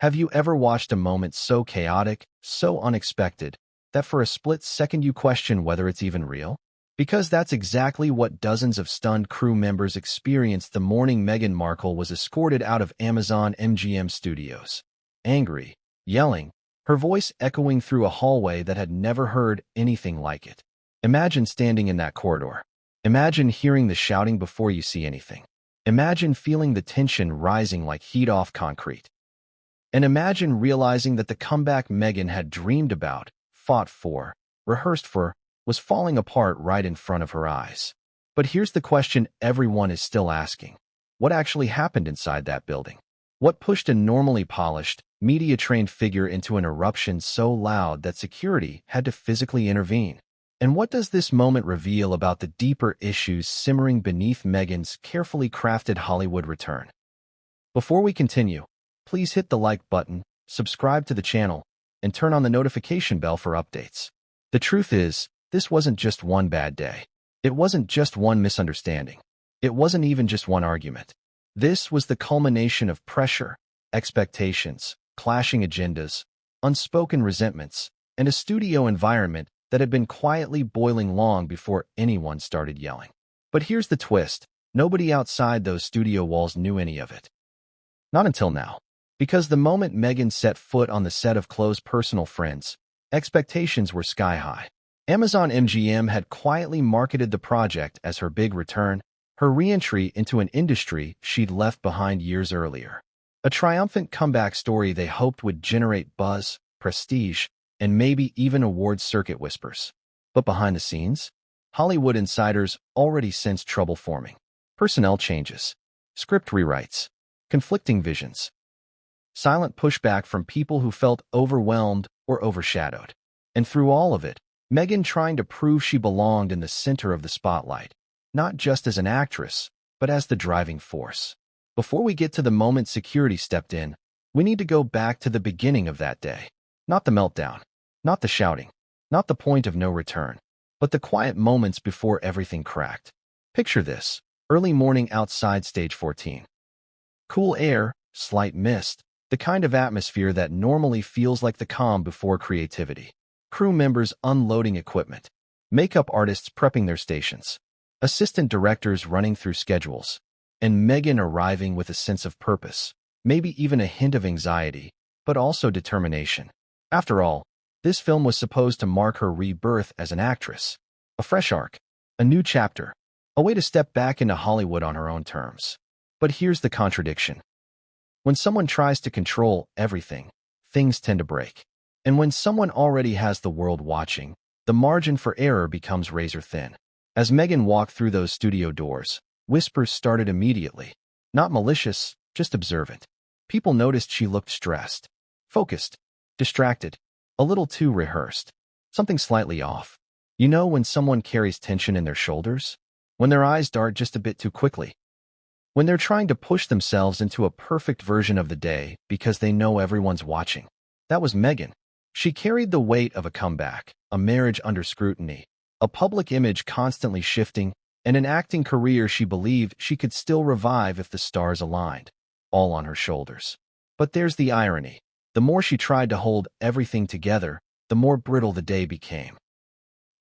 Have you ever watched a moment so chaotic, so unexpected, that for a split second you question whether it's even real? Because that's exactly what dozens of stunned crew members experienced the morning Meghan Markle was escorted out of Amazon MGM studios. Angry, yelling, her voice echoing through a hallway that had never heard anything like it. Imagine standing in that corridor. Imagine hearing the shouting before you see anything. Imagine feeling the tension rising like heat off concrete. And imagine realizing that the comeback Meghan had dreamed about, fought for, rehearsed for, was falling apart right in front of her eyes. But here's the question everyone is still asking. What actually happened inside that building? What pushed a normally polished, media-trained figure into an eruption so loud that security had to physically intervene? And what does this moment reveal about the deeper issues simmering beneath Meghan's carefully crafted Hollywood return? Before we continue, please hit the like button, subscribe to the channel, and turn on the notification bell for updates. The truth is, this wasn't just one bad day. It wasn't just one misunderstanding. It wasn't even just one argument. This was the culmination of pressure, expectations, clashing agendas, unspoken resentments, and a studio environment that had been quietly boiling long before anyone started yelling. But here's the twist. Nobody outside those studio walls knew any of it. Not until now. Because the moment Meghan set foot on the set of Close Personal Friends, expectations were sky high. Amazon MGM had quietly marketed the project as her big return, her re-entry into an industry she'd left behind years earlier. A triumphant comeback story they hoped would generate buzz, prestige, and maybe even award circuit whispers. But behind the scenes, Hollywood insiders already sensed trouble forming. Personnel changes, script rewrites, conflicting visions. Silent pushback from people who felt overwhelmed or overshadowed. And through all of it, Meghan trying to prove she belonged in the center of the spotlight, not just as an actress, but as the driving force. Before we get to the moment security stepped in, we need to go back to the beginning of that day. Not the meltdown, not the shouting, not the point of no return, but the quiet moments before everything cracked. Picture this, early morning outside stage 14. Cool air, slight mist, the kind of atmosphere that normally feels like the calm before creativity. Crew members unloading equipment, makeup artists prepping their stations, assistant directors running through schedules, and Meghan arriving with a sense of purpose, maybe even a hint of anxiety, but also determination. After all, this film was supposed to mark her rebirth as an actress, a fresh arc, a new chapter, a way to step back into Hollywood on her own terms. But here's the contradiction. When someone tries to control everything, things tend to break. And when someone already has the world watching, the margin for error becomes razor thin. As Meghan walked through those studio doors, whispers started immediately. Not malicious, just observant. People noticed she looked stressed, focused, distracted, a little too rehearsed. Something slightly off. You know when someone carries tension in their shoulders? When their eyes dart just a bit too quickly? When they're trying to push themselves into a perfect version of the day because they know everyone's watching. That was Meghan. She carried the weight of a comeback, a marriage under scrutiny, a public image constantly shifting, and an acting career she believed she could still revive if the stars aligned, all on her shoulders. But there's the irony. The more she tried to hold everything together, the more brittle the day became.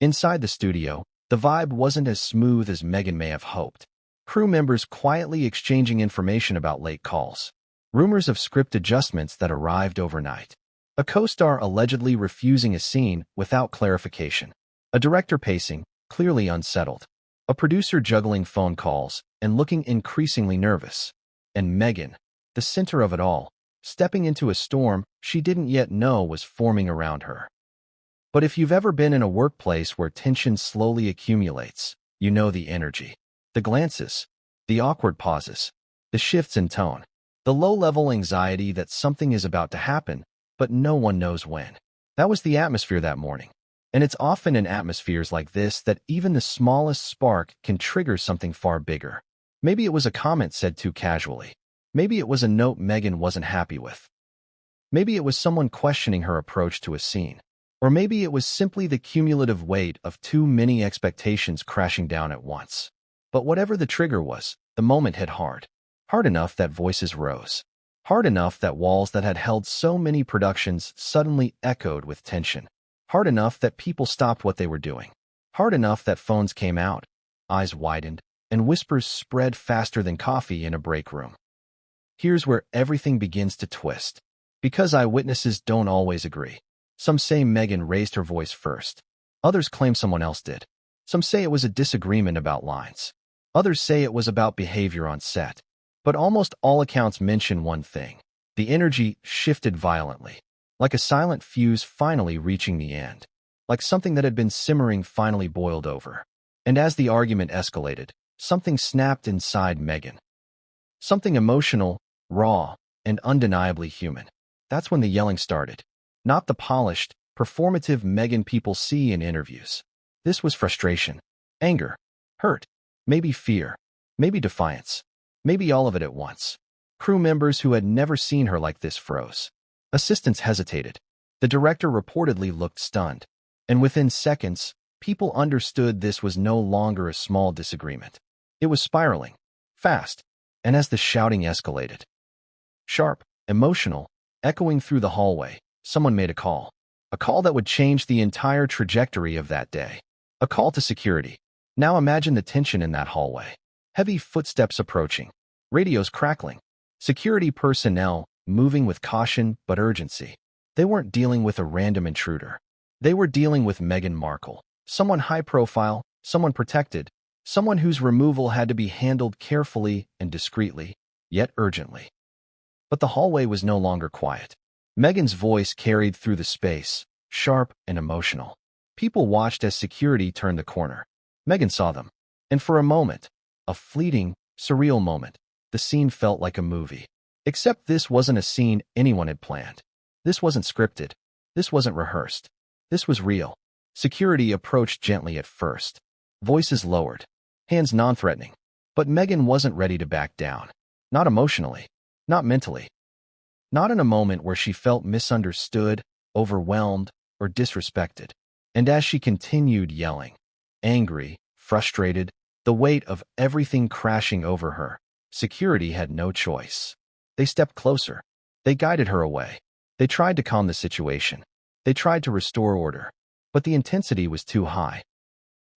Inside the studio, the vibe wasn't as smooth as Meghan may have hoped. Crew members quietly exchanging information about late calls. Rumors of script adjustments that arrived overnight. A co-star allegedly refusing a scene without clarification. A director pacing, clearly unsettled. A producer juggling phone calls and looking increasingly nervous. And Meghan, the center of it all, stepping into a storm she didn't yet know was forming around her. But if you've ever been in a workplace where tension slowly accumulates, you know the energy. The glances, the awkward pauses, the shifts in tone, the low-level anxiety that something is about to happen, but no one knows when. That was the atmosphere that morning. And it's often in atmospheres like this that even the smallest spark can trigger something far bigger. Maybe it was a comment said too casually. Maybe it was a note Meghan wasn't happy with. Maybe it was someone questioning her approach to a scene. Or maybe it was simply the cumulative weight of too many expectations crashing down at once. But whatever the trigger was, the moment hit hard. Hard enough that voices rose. Hard enough that walls that had held so many productions suddenly echoed with tension. Hard enough that people stopped what they were doing. Hard enough that phones came out, eyes widened, and whispers spread faster than coffee in a break room. Here's where everything begins to twist. Because eyewitnesses don't always agree. Some say Meghan raised her voice first. Others claim someone else did. Some say it was a disagreement about lines. Others say it was about behavior on set. But almost all accounts mention one thing. The energy shifted violently, like a silent fuse finally reaching the end, like something that had been simmering finally boiled over. And as the argument escalated, something snapped inside Meghan. Something emotional, raw, and undeniably human. That's when the yelling started. Not the polished, performative Meghan people see in interviews. This was frustration, anger, hurt, maybe fear, maybe defiance, maybe all of it at once. Crew members who had never seen her like this froze. Assistants hesitated. The director reportedly looked stunned. And within seconds, people understood this was no longer a small disagreement. It was spiraling, fast, and as the shouting escalated, sharp, emotional, echoing through the hallway, someone made a call. A call that would change the entire trajectory of that day. A call to security. Now imagine the tension in that hallway. Heavy footsteps approaching. Radios crackling. Security personnel moving with caution but urgency. They weren't dealing with a random intruder. They were dealing with Meghan Markle. Someone high profile, someone protected, someone whose removal had to be handled carefully and discreetly, yet urgently. But the hallway was no longer quiet. Meghan's voice carried through the space, sharp and emotional. People watched as security turned the corner. Meghan saw them. And for a moment, a fleeting, surreal moment, the scene felt like a movie. Except this wasn't a scene anyone had planned. This wasn't scripted. This wasn't rehearsed. This was real. Security approached gently at first. Voices lowered. Hands non-threatening. But Meghan wasn't ready to back down. Not emotionally. Not mentally. Not in a moment where she felt misunderstood, overwhelmed, or disrespected. And as she continued yelling, angry, frustrated, the weight of everything crashing over her, security had no choice. They stepped closer. They guided her away. They tried to calm the situation. They tried to restore order. But the intensity was too high.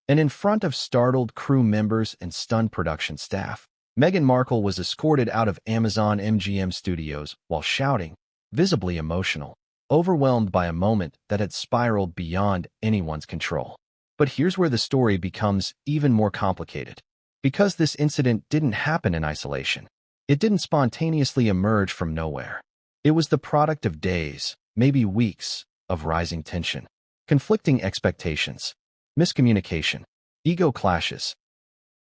And in front of startled crew members and stunned production staff, Meghan Markle was escorted out of Amazon MGM studios while shouting, visibly emotional, overwhelmed by a moment that had spiraled beyond anyone's control. But here's where the story becomes even more complicated. Because this incident didn't happen in isolation. It didn't spontaneously emerge from nowhere. It was the product of days, maybe weeks, of rising tension, conflicting expectations, miscommunication, ego clashes.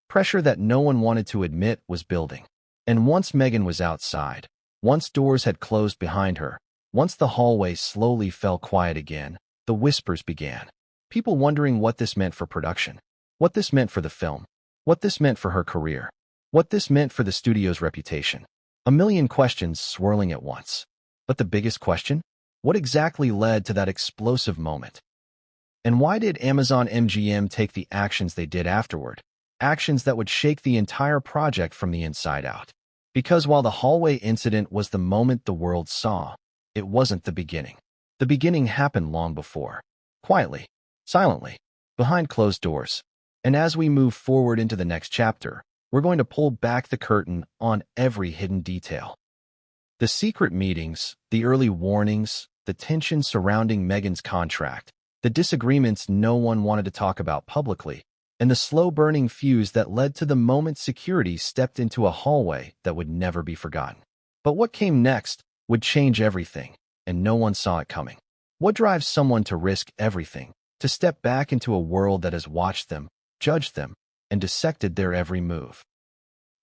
Pressure that no one wanted to admit was building. And once Meghan was outside, once doors had closed behind her, once the hallway slowly fell quiet again, the whispers began. People wondering what this meant for production, what this meant for the film, what this meant for her career, what this meant for the studio's reputation. A million questions swirling at once. But the biggest question? What exactly led to that explosive moment? And why did Amazon MGM take the actions they did afterward? Actions that would shake the entire project from the inside out. Because while the hallway incident was the moment the world saw, it wasn't the beginning. The beginning happened long before. Quietly, silently, behind closed doors. And as we move forward into the next chapter, we're going to pull back the curtain on every hidden detail. The secret meetings, the early warnings, the tension surrounding Meghan's contract, the disagreements no one wanted to talk about publicly, and the slow-burning fuse that led to the moment security stepped into a hallway that would never be forgotten. But what came next would change everything, and no one saw it coming. What drives someone to risk everything, to step back into a world that has watched them, judged them, and dissected their every move?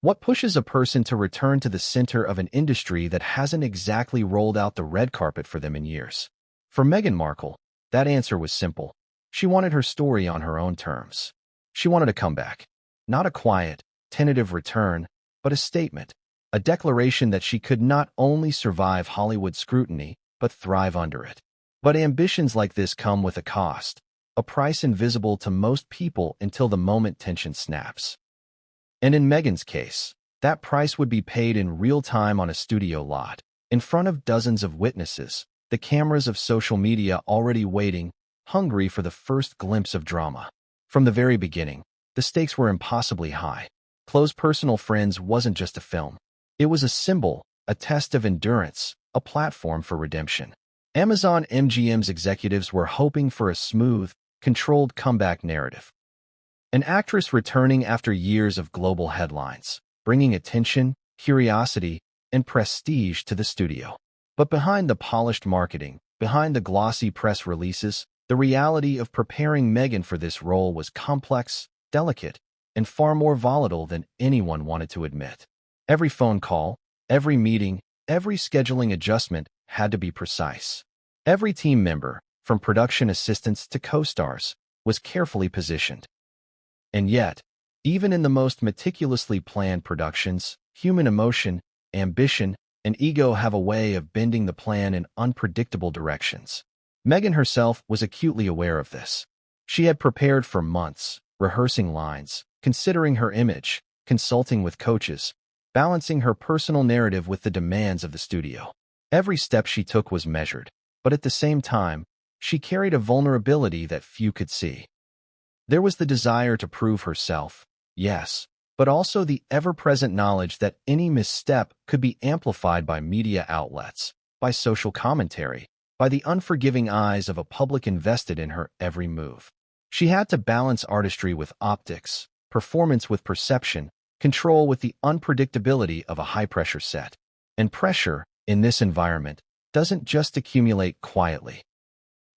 What pushes a person to return to the center of an industry that hasn't exactly rolled out the red carpet for them in years? For Meghan Markle, that answer was simple. She wanted her story on her own terms. She wanted a comeback. Not a quiet, tentative return, but a statement. A declaration that she could not only survive Hollywood scrutiny, but thrive under it. But ambitions like this come with a cost. A price invisible to most people until the moment tension snaps. And in Meghan's case, that price would be paid in real time on a studio lot, In front of dozens of witnesses, the cameras of social media already waiting, hungry for the first glimpse of drama. From the very beginning, the stakes were impossibly high. Close personal friends wasn't just a film. It was a symbol, a test of endurance, a platform for redemption. Amazon MGM's executives were hoping for a smooth, controlled comeback narrative. An actress returning after years of global headlines, bringing attention, curiosity, and prestige to the studio. But behind the polished marketing, behind the glossy press releases, the reality of preparing Meghan for this role was complex, delicate, and far more volatile than anyone wanted to admit. Every phone call, every meeting, every scheduling adjustment had to be precise. Every team member, from production assistants to co-stars, was carefully positioned. And yet, even in the most meticulously planned productions, human emotion, ambition, and ego have a way of bending the plan in unpredictable directions. Meghan herself was acutely aware of this. She had prepared for months, rehearsing lines, considering her image, consulting with coaches, balancing her personal narrative with the demands of the studio. Every step she took was measured, but at the same time, she carried a vulnerability that few could see. There was the desire to prove herself, yes, but also the ever-present knowledge that any misstep could be amplified by media outlets, by social commentary, by the unforgiving eyes of a public invested in her every move. She had to balance artistry with optics, performance with perception, control with the unpredictability of a high-pressure set. And pressure, in this environment, doesn't just accumulate quietly.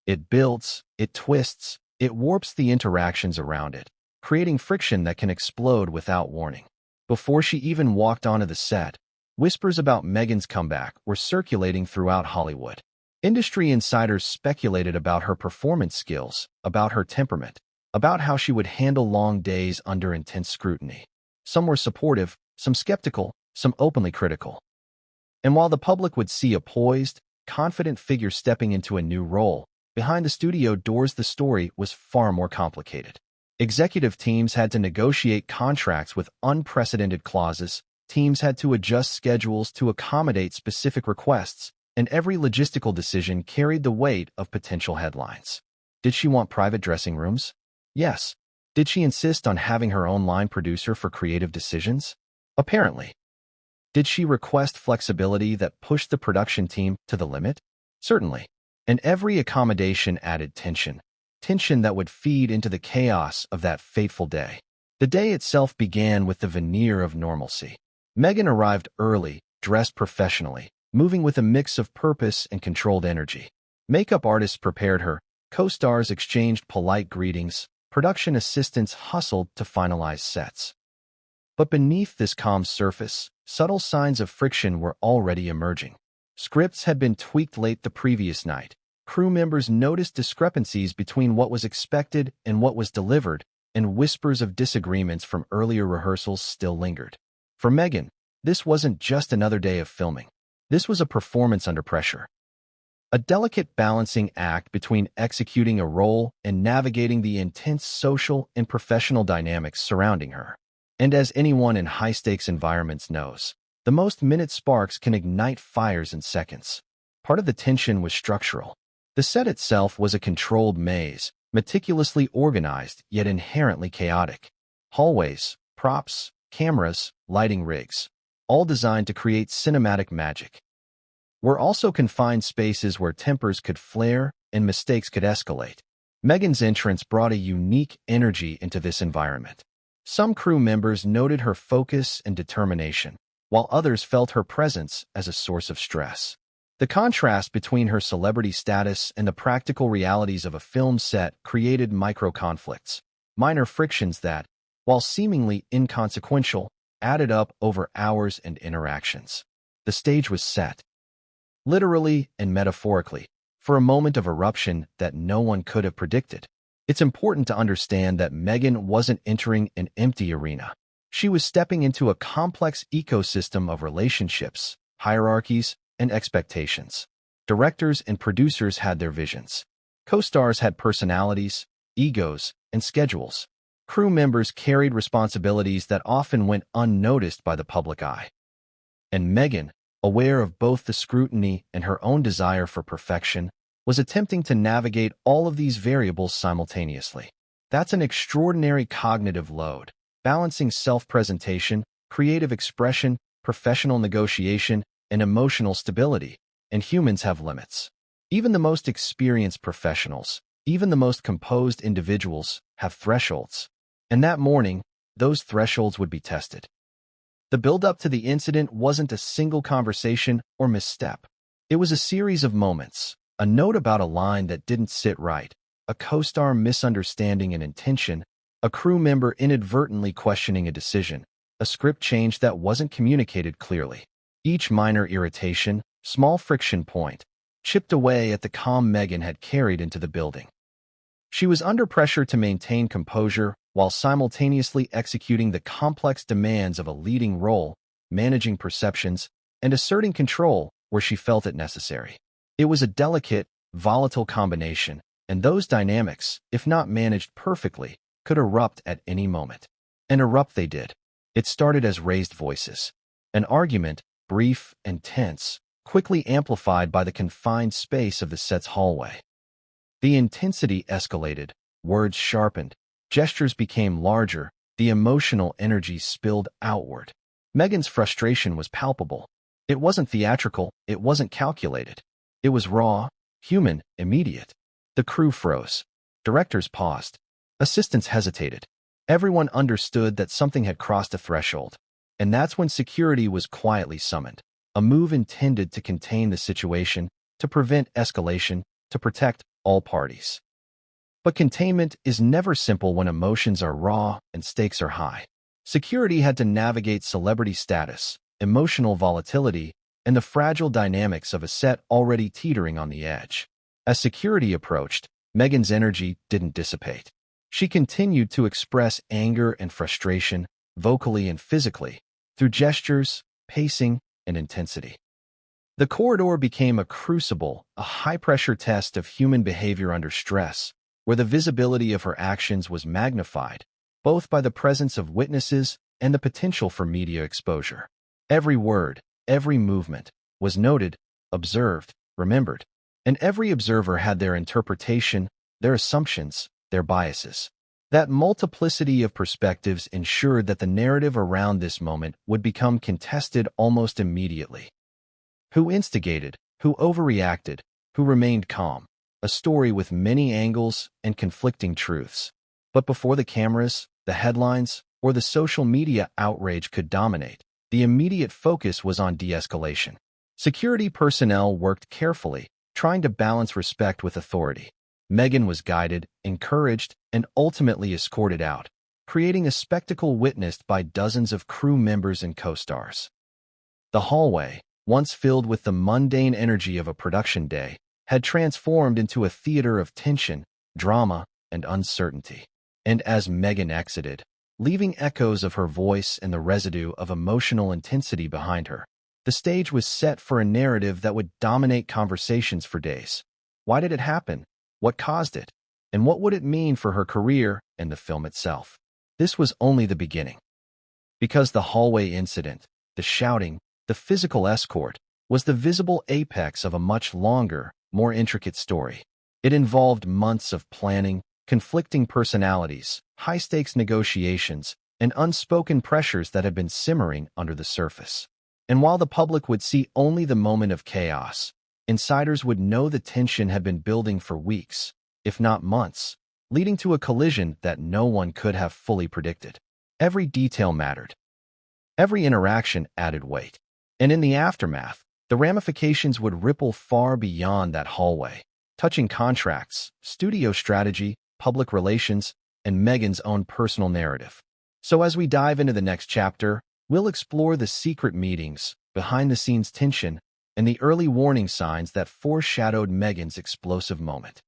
It builds, it twists, it warps the interactions around it, creating friction that can explode without warning. Before she even walked onto the set, whispers about Meghan's comeback were circulating throughout Hollywood. Industry insiders speculated about her performance skills, about her temperament, about how she would handle long days under intense scrutiny. Some were supportive, some skeptical, some openly critical. And while the public would see a poised, confident figure stepping into a new role, behind the studio doors the story was far more complicated. Executive teams had to negotiate contracts with unprecedented clauses, teams had to adjust schedules to accommodate specific requests, and every logistical decision carried the weight of potential headlines. Did she want private dressing rooms? Yes. Did she insist on having her own line producer for creative decisions? Apparently. Did she request flexibility that pushed the production team to the limit? Certainly. And every accommodation added tension that would feed into the chaos of that fateful day. The day itself began with the veneer of normalcy. Meghan arrived early, dressed professionally, moving with a mix of purpose and controlled energy. Makeup artists prepared her, co-stars exchanged polite greetings, production assistants hustled to finalize sets. But beneath this calm surface, subtle signs of friction were already emerging. Scripts had been tweaked late the previous night. Crew members noticed discrepancies between what was expected and what was delivered, and whispers of disagreements from earlier rehearsals still lingered. For Meghan, this wasn't just another day of filming. This was a performance under pressure. A delicate balancing act between executing a role and navigating the intense social and professional dynamics surrounding her. And as anyone in high-stakes environments knows, the most minute sparks can ignite fires in seconds. Part of the tension was structural. The set itself was a controlled maze, meticulously organized yet inherently chaotic. Hallways, props, cameras, lighting rigs, all designed to create cinematic magic. Were also confined spaces where tempers could flare and mistakes could escalate. Meghan's entrance brought a unique energy into this environment. Some crew members noted her focus and determination, while others felt her presence as a source of stress. The contrast between her celebrity status and the practical realities of a film set created micro-conflicts, minor frictions that, while seemingly inconsequential, added up over hours and interactions. The stage was set, literally and metaphorically, for a moment of eruption that no one could have predicted. It's important to understand that Meghan wasn't entering an empty arena. She was stepping into a complex ecosystem of relationships, hierarchies, and expectations. Directors and producers had their visions. Co-stars had personalities, egos, and schedules. Crew members carried responsibilities that often went unnoticed by the public eye. And Meghan, aware of both the scrutiny and her own desire for perfection, was attempting to navigate all of these variables simultaneously. That's an extraordinary cognitive load, balancing self-presentation, creative expression, professional negotiation, and emotional stability, and humans have limits. Even the most experienced professionals, even the most composed individuals, have thresholds. And that morning, those thresholds would be tested. The build-up to the incident wasn't a single conversation or misstep. It was a series of moments, a note about a line that didn't sit right, a co-star misunderstanding an intention, a crew member inadvertently questioning a decision, a script change that wasn't communicated clearly. Each minor irritation, small friction point, chipped away at the calm Meghan had carried into the building. She was under pressure to maintain composure while simultaneously executing the complex demands of a leading role, managing perceptions, and asserting control where she felt it necessary. It was a delicate, volatile combination, and those dynamics, if not managed perfectly, could erupt at any moment. And erupt they did. It started as raised voices. An argument, brief and tense, quickly amplified by the confined space of the set's hallway. The intensity escalated, words sharpened, gestures became larger, the emotional energy spilled outward. Meghan's frustration was palpable. It wasn't theatrical, it wasn't calculated. It was raw, human, immediate. The crew froze. Directors paused. Assistants hesitated. Everyone understood that something had crossed a threshold. And that's when security was quietly summoned. A move intended to contain the situation, to prevent escalation, to protect all parties. But containment is never simple when emotions are raw and stakes are high. Security had to navigate celebrity status, emotional volatility, and the fragile dynamics of a set already teetering on the edge. As security approached, Meghan's energy didn't dissipate. She continued to express anger and frustration, vocally and physically, through gestures, pacing, and intensity. The corridor became a crucible, a high-pressure test of human behavior under stress, where the visibility of her actions was magnified, both by the presence of witnesses and the potential for media exposure. Every word, every movement, was noted, observed, remembered, and every observer had their interpretation, their assumptions, their biases. That multiplicity of perspectives ensured that the narrative around this moment would become contested almost immediately. Who instigated? Who overreacted? Who remained calm? A story with many angles and conflicting truths. But before the cameras, the headlines, or the social media outrage could dominate, the immediate focus was on de-escalation. Security personnel worked carefully, trying to balance respect with authority. Meghan was guided, encouraged, and ultimately escorted out, creating a spectacle witnessed by dozens of crew members and co-stars. The hallway, once filled with the mundane energy of a production day, had transformed into a theater of tension, drama, and uncertainty. And as Meghan exited, leaving echoes of her voice and the residue of emotional intensity behind her, the stage was set for a narrative that would dominate conversations for days. Why did it happen? What caused it? And what would it mean for her career and the film itself? This was only the beginning. Because the hallway incident, the shouting, the physical escort, was the visible apex of a much longer, more intricate story. It involved months of planning, conflicting personalities, high-stakes negotiations, and unspoken pressures that had been simmering under the surface. And while the public would see only the moment of chaos, insiders would know the tension had been building for weeks, if not months, leading to a collision that no one could have fully predicted. Every detail mattered. Every interaction added weight. And in the aftermath, the ramifications would ripple far beyond that hallway, touching contracts, studio strategy, public relations, and Meghan's own personal narrative. So as we dive into the next chapter, we'll explore the secret meetings, behind-the-scenes tension, and the early warning signs that foreshadowed Meghan's explosive moment.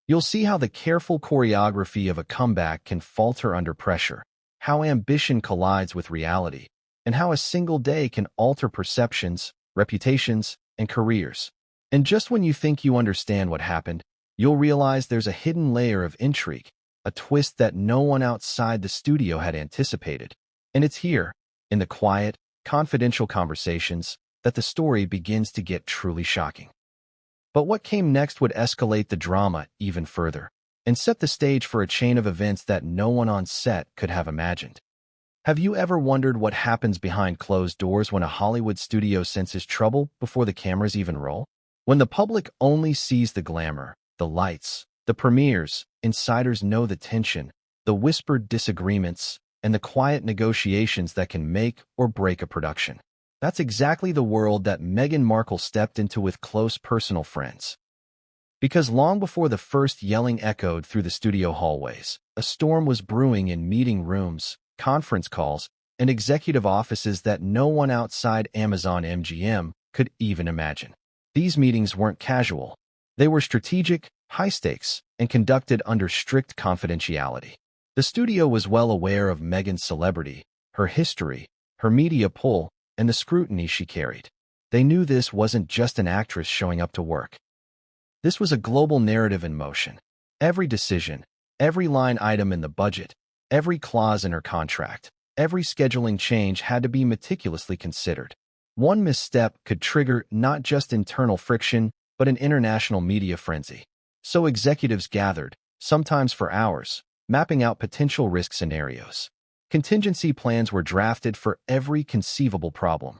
You'll see how the careful choreography of a comeback can falter under pressure, how ambition collides with reality, and how a single day can alter perceptions, reputations, and careers. And just when you think you understand what happened, you'll realize there's a hidden layer of intrigue, a twist that no one outside the studio had anticipated. And it's here, in the quiet, confidential conversations, that the story begins to get truly shocking. But what came next would escalate the drama even further and set the stage for a chain of events that no one on set could have imagined. Have you ever wondered what happens behind closed doors when a Hollywood studio senses trouble before the cameras even roll? When the public only sees the glamour, the lights, the premieres, insiders know the tension, the whispered disagreements, and the quiet negotiations that can make or break a production. That's exactly the world that Meghan Markle stepped into with close personal friends. Because long before the first yelling echoed through the studio hallways, a storm was brewing in meeting rooms, conference calls, and executive offices that no one outside Amazon MGM could even imagine. These meetings weren't casual. They were strategic, high stakes, and conducted under strict confidentiality. The studio was well aware of Meghan's celebrity, her history, her media pull, and the scrutiny she carried. They knew this wasn't just an actress showing up to work. This was a global narrative in motion. Every decision, every line item in the budget, every clause in her contract, every scheduling change had to be meticulously considered. One misstep could trigger not just internal friction, but an international media frenzy. So executives gathered, sometimes for hours, mapping out potential risk scenarios. Contingency plans were drafted for every conceivable problem.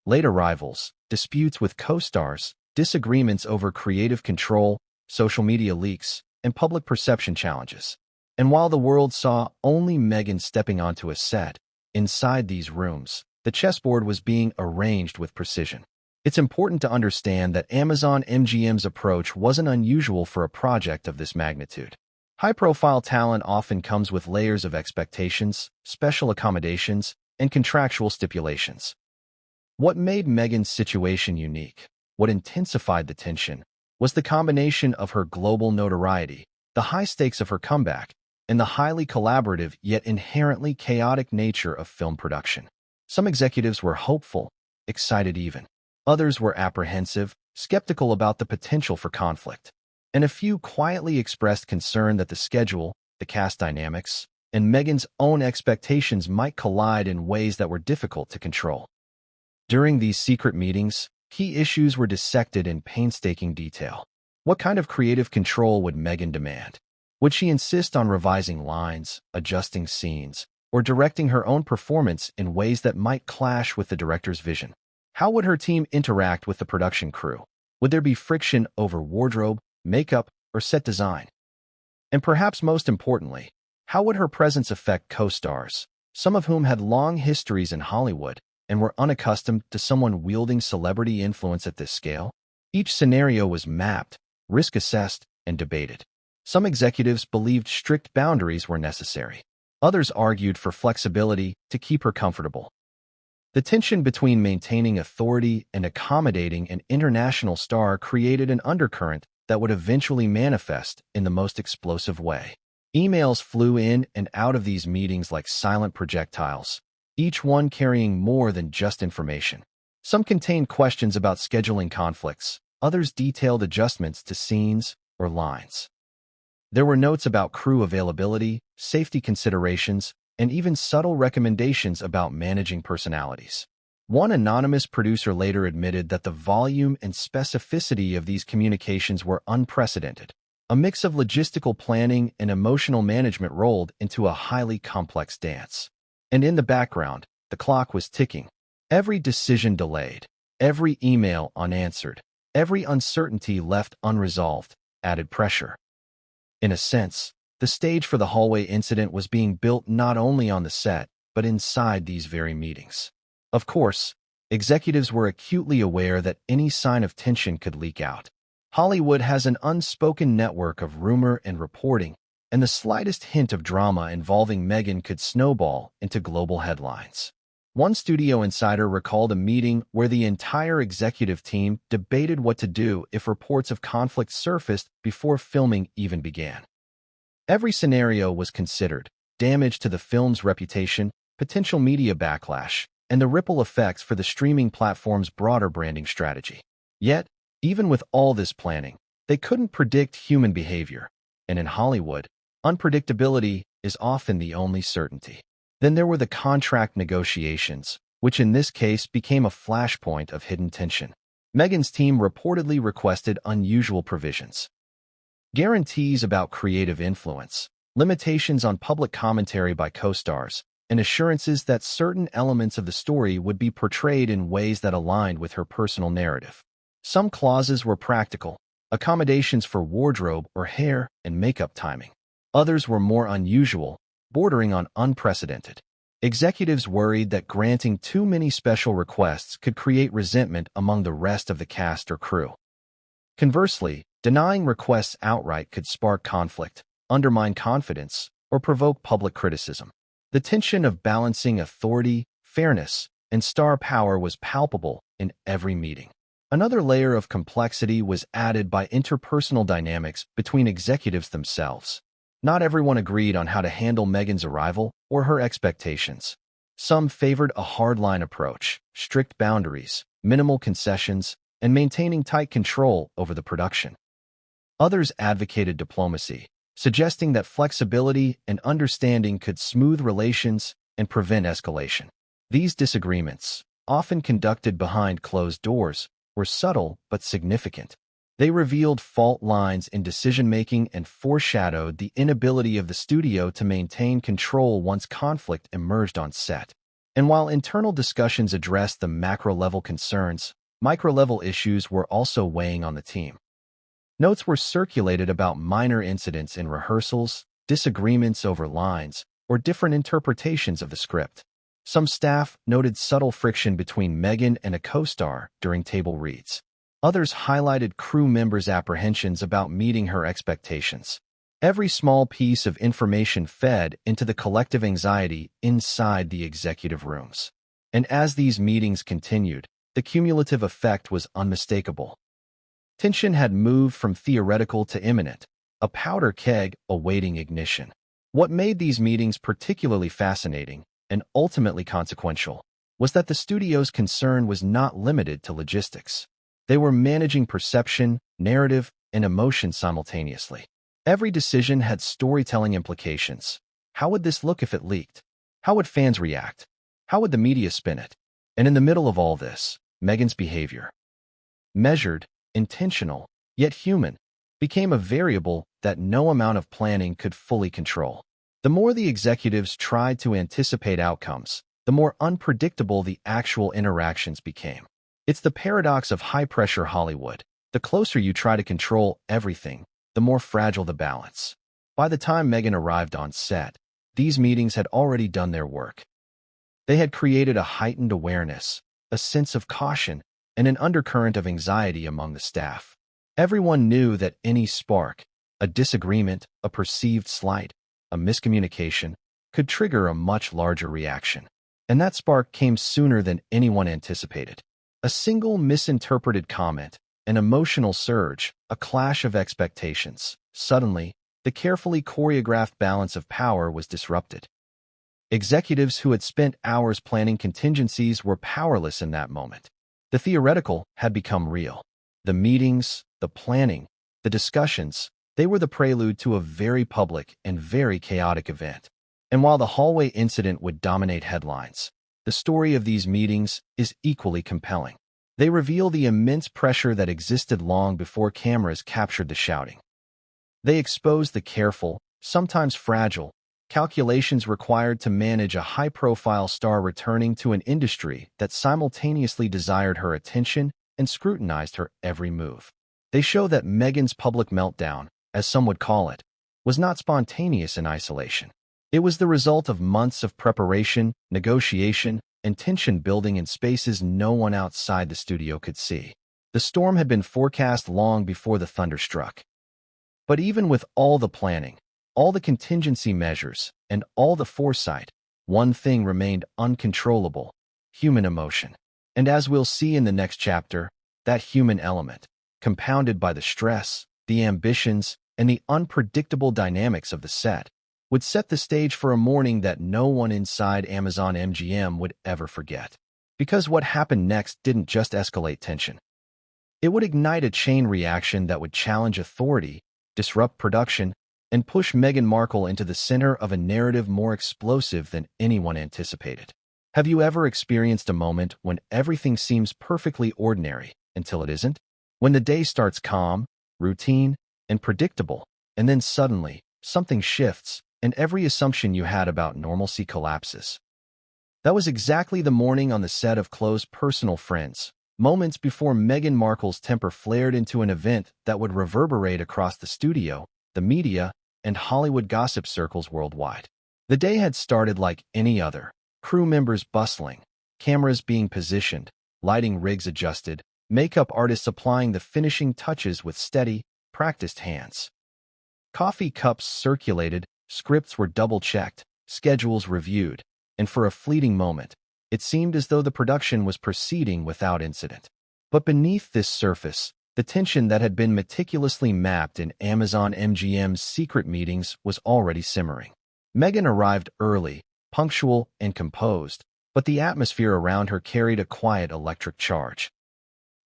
Late arrivals, disputes with co-stars, disagreements over creative control, social media leaks, and public perception challenges. And while the world saw only Meghan stepping onto a set, inside these rooms, the chessboard was being arranged with precision. It's important to understand that Amazon MGM's approach wasn't unusual for a project of this magnitude. High-profile talent often comes with layers of expectations, special accommodations, and contractual stipulations. What made Meghan's situation unique, what intensified the tension, was the combination of her global notoriety, the high stakes of her comeback, and the highly collaborative yet inherently chaotic nature of film production. Some executives were hopeful, excited even. Others were apprehensive, skeptical about the potential for conflict. And a few quietly expressed concern that the schedule, the cast dynamics, and Meghan's own expectations might collide in ways that were difficult to control. During these secret meetings, key issues were dissected in painstaking detail. What kind of creative control would Meghan demand? Would she insist on revising lines, adjusting scenes, or directing her own performance in ways that might clash with the director's vision? How would her team interact with the production crew? Would there be friction over wardrobe, makeup, or set design? And perhaps most importantly, how would her presence affect co-stars, some of whom had long histories in Hollywood and were unaccustomed to someone wielding celebrity influence at this scale? Each scenario was mapped, risk-assessed, and debated. Some executives believed strict boundaries were necessary. Others argued for flexibility to keep her comfortable. The tension between maintaining authority and accommodating an international star created an undercurrent that would eventually manifest in the most explosive way. Emails flew in and out of these meetings like silent projectiles, each one carrying more than just information. Some contained questions about scheduling conflicts, others detailed adjustments to scenes or lines. There were notes about crew availability, safety considerations, and even subtle recommendations about managing personalities. One anonymous producer later admitted that the volume and specificity of these communications were unprecedented. A mix of logistical planning and emotional management rolled into a highly complex dance. And in the background, the clock was ticking. Every decision delayed, every email unanswered, every uncertainty left unresolved added pressure. In a sense, the stage for the hallway incident was being built not only on the set, but inside these very meetings. Of course, executives were acutely aware that any sign of tension could leak out. Hollywood has an unspoken network of rumor and reporting, and the slightest hint of drama involving Meghan could snowball into global headlines. One studio insider recalled a meeting where the entire executive team debated what to do if reports of conflict surfaced before filming even began. Every scenario was considered: damage to the film's reputation, potential media backlash, and the ripple effects for the streaming platform's broader branding strategy. Yet, even with all this planning, they couldn't predict human behavior, and in Hollywood, unpredictability is often the only certainty. Then there were the contract negotiations, which in this case became a flashpoint of hidden tension. Meghan's team reportedly requested unusual provisions. Guarantees about creative influence, limitations on public commentary by co-stars, and assurances that certain elements of the story would be portrayed in ways that aligned with her personal narrative. Some clauses were practical, accommodations for wardrobe or hair and makeup timing. Others were more unusual, bordering on unprecedented. Executives worried that granting too many special requests could create resentment among the rest of the cast or crew. Conversely, denying requests outright could spark conflict, undermine confidence, or provoke public criticism. The tension of balancing authority, fairness, and star power was palpable in every meeting. Another layer of complexity was added by interpersonal dynamics between executives themselves. Not everyone agreed on how to handle Meghan's arrival or her expectations. Some favored a hardline approach, strict boundaries, minimal concessions, and maintaining tight control over the production. Others advocated diplomacy, suggesting that flexibility and understanding could smooth relations and prevent escalation. These disagreements, often conducted behind closed doors, were subtle but significant. They revealed fault lines in decision-making and foreshadowed the inability of the studio to maintain control once conflict emerged on set. And while internal discussions addressed the macro-level concerns, micro-level issues were also weighing on the team. Notes were circulated about minor incidents in rehearsals, disagreements over lines, or different interpretations of the script. Some staff noted subtle friction between Meghan and a co-star during table reads. Others highlighted crew members' apprehensions about meeting her expectations. Every small piece of information fed into the collective anxiety inside the executive rooms. And as these meetings continued, the cumulative effect was unmistakable. Tension had moved from theoretical to imminent, a powder keg awaiting ignition. What made these meetings particularly fascinating, and ultimately consequential, was that the studio's concern was not limited to logistics. They were managing perception, narrative, and emotion simultaneously. Every decision had storytelling implications. How would this look if it leaked? How would fans react? How would the media spin it? And in the middle of all this, Meghan's behavior, measured, intentional, yet human, became a variable that no amount of planning could fully control. The more the executives tried to anticipate outcomes, the more unpredictable the actual interactions became. It's the paradox of high-pressure Hollywood. The closer you try to control everything, the more fragile the balance. By the time Meghan arrived on set, these meetings had already done their work. They had created a heightened awareness, a sense of caution, and an undercurrent of anxiety among the staff. Everyone knew that any spark, a disagreement, a perceived slight, a miscommunication, could trigger a much larger reaction. And that spark came sooner than anyone anticipated. A single misinterpreted comment, an emotional surge, a clash of expectations. Suddenly, the carefully choreographed balance of power was disrupted. Executives who had spent hours planning contingencies were powerless in that moment. The theoretical had become real. The meetings, the planning, the discussions, they were the prelude to a very public and very chaotic event. And while the hallway incident would dominate headlines, the story of these meetings is equally compelling. They reveal the immense pressure that existed long before cameras captured the shouting. They expose the careful, sometimes fragile, calculations required to manage a high-profile star returning to an industry that simultaneously desired her attention and scrutinized her every move. They show that Meghan's public meltdown, as some would call it, was not spontaneous in isolation. It was the result of months of preparation, negotiation, and tension building in spaces no one outside the studio could see. The storm had been forecast long before the thunder struck. But even with all the planning, all the contingency measures, and all the foresight, one thing remained uncontrollable: human emotion. And as we'll see in the next chapter, that human element, compounded by the stress, the ambitions, and the unpredictable dynamics of the set, would set the stage for a morning that no one inside Amazon MGM would ever forget. Because what happened next didn't just escalate tension. It would ignite a chain reaction that would challenge authority, disrupt production, and push Meghan Markle into the center of a narrative more explosive than anyone anticipated. Have you ever experienced a moment when everything seems perfectly ordinary until it isn't? When the day starts calm, routine, and predictable, and then suddenly, something shifts, and every assumption you had about normalcy collapses. That was exactly the morning on the set of Close Personal Friends, moments before Meghan Markle's temper flared into an event that would reverberate across the studio, the media, and Hollywood gossip circles worldwide. The day had started like any other, crew members bustling, cameras being positioned, lighting rigs adjusted, makeup artists applying the finishing touches with steady, practiced hands. Coffee cups circulated, scripts were double-checked, schedules reviewed, and for a fleeting moment, it seemed as though the production was proceeding without incident. But beneath this surface, the tension that had been meticulously mapped in Amazon MGM's secret meetings was already simmering. Meghan arrived early, punctual and composed, but the atmosphere around her carried a quiet electric charge.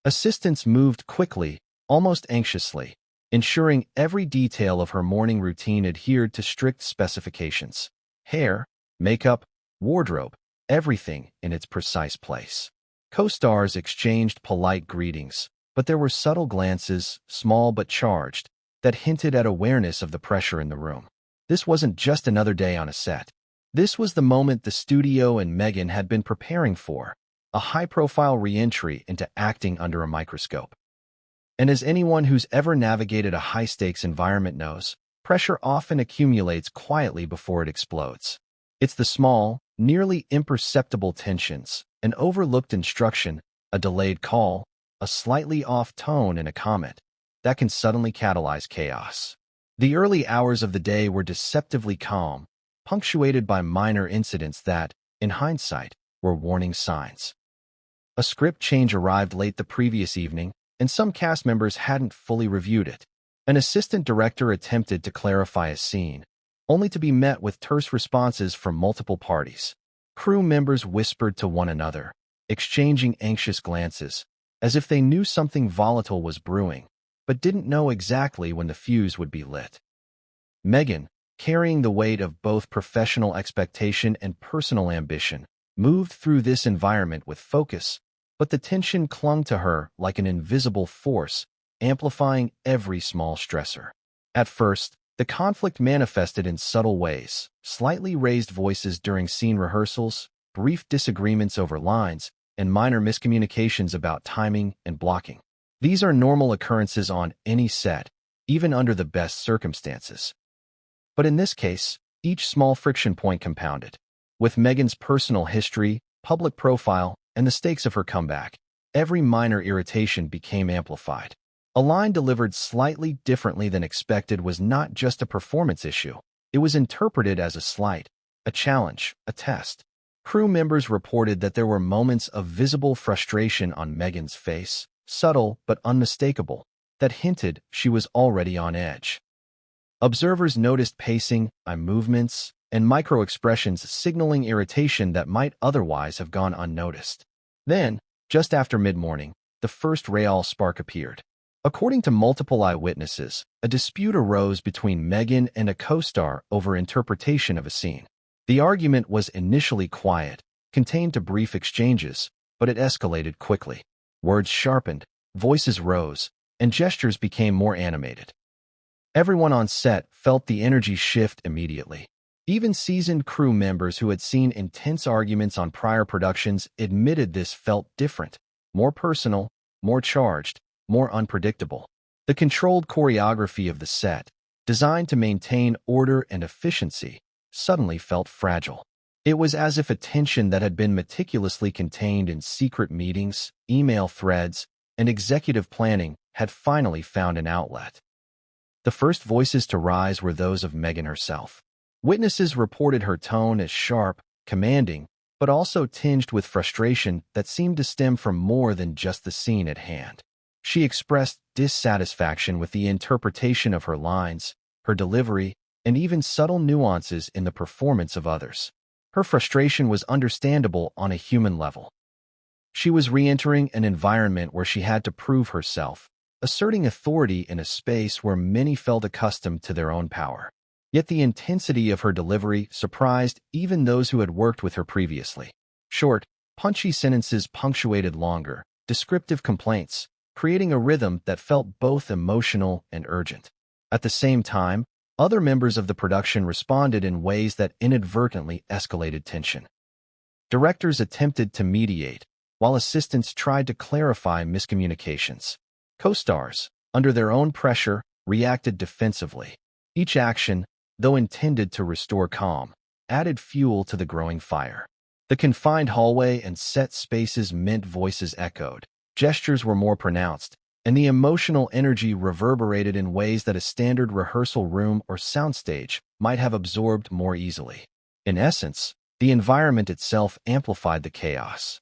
Assistants moved quickly, almost anxiously, ensuring every detail of her morning routine adhered to strict specifications. Hair, makeup, wardrobe, everything in its precise place. Co-stars exchanged polite greetings, but there were subtle glances, small but charged, that hinted at awareness of the pressure in the room. This wasn't just another day on a set. This was the moment the studio and Meghan had been preparing for, a high-profile re-entry into acting under a microscope. And as anyone who's ever navigated a high-stakes environment knows, pressure often accumulates quietly before it explodes. It's the small, nearly imperceptible tensions, an overlooked instruction, a delayed call, a slightly off tone in a comment, that can suddenly catalyze chaos. The early hours of the day were deceptively calm, punctuated by minor incidents that, in hindsight, were warning signs. A script change arrived late the previous evening, and some cast members hadn't fully reviewed it. An assistant director attempted to clarify a scene, only to be met with terse responses from multiple parties. Crew members whispered to one another, exchanging anxious glances, as if they knew something volatile was brewing, but didn't know exactly when the fuse would be lit. Meghan, carrying the weight of both professional expectation and personal ambition, moved through this environment with focus, but the tension clung to her like an invisible force, amplifying every small stressor. At first, the conflict manifested in subtle ways, slightly raised voices during scene rehearsals, brief disagreements over lines, and minor miscommunications about timing and blocking. These are normal occurrences on any set, even under the best circumstances. But in this case, each small friction point compounded. With Meghan's personal history, public profile, and the stakes of her comeback, every minor irritation became amplified. A line delivered slightly differently than expected was not just a performance issue. It was interpreted as a slight, a challenge, a test. Crew members reported that there were moments of visible frustration on Meghan's face, subtle but unmistakable, that hinted she was already on edge. Observers noticed pacing, eye movements, and micro-expressions signaling irritation that might otherwise have gone unnoticed. Then, just after mid-morning, the first real spark appeared. According to multiple eyewitnesses, a dispute arose between Meghan and a co-star over interpretation of a scene. The argument was initially quiet, contained to brief exchanges, but it escalated quickly. Words sharpened, voices rose, and gestures became more animated. Everyone on set felt the energy shift immediately. Even seasoned crew members who had seen intense arguments on prior productions admitted this felt different, more personal, more charged, more unpredictable. The controlled choreography of the set, designed to maintain order and efficiency, suddenly felt fragile. It was as if a tension that had been meticulously contained in secret meetings, email threads, and executive planning had finally found an outlet. The first voices to rise were those of Meghan herself. Witnesses reported her tone as sharp, commanding, but also tinged with frustration that seemed to stem from more than just the scene at hand. She expressed dissatisfaction with the interpretation of her lines, her delivery, and even subtle nuances in the performance of others. Her frustration was understandable on a human level. She was re-entering an environment where she had to prove herself, asserting authority in a space where many felt accustomed to their own power. Yet the intensity of her delivery surprised even those who had worked with her previously. Short, punchy sentences punctuated longer, descriptive complaints, creating a rhythm that felt both emotional and urgent. At the same time, other members of the production responded in ways that inadvertently escalated tension. Directors attempted to mediate, while assistants tried to clarify miscommunications. Co-stars, under their own pressure, reacted defensively. Each action, though intended to restore calm, added fuel to the growing fire. The confined hallway and set spaces meant voices echoed, gestures were more pronounced, and the emotional energy reverberated in ways that a standard rehearsal room or soundstage might have absorbed more easily. In essence, the environment itself amplified the chaos.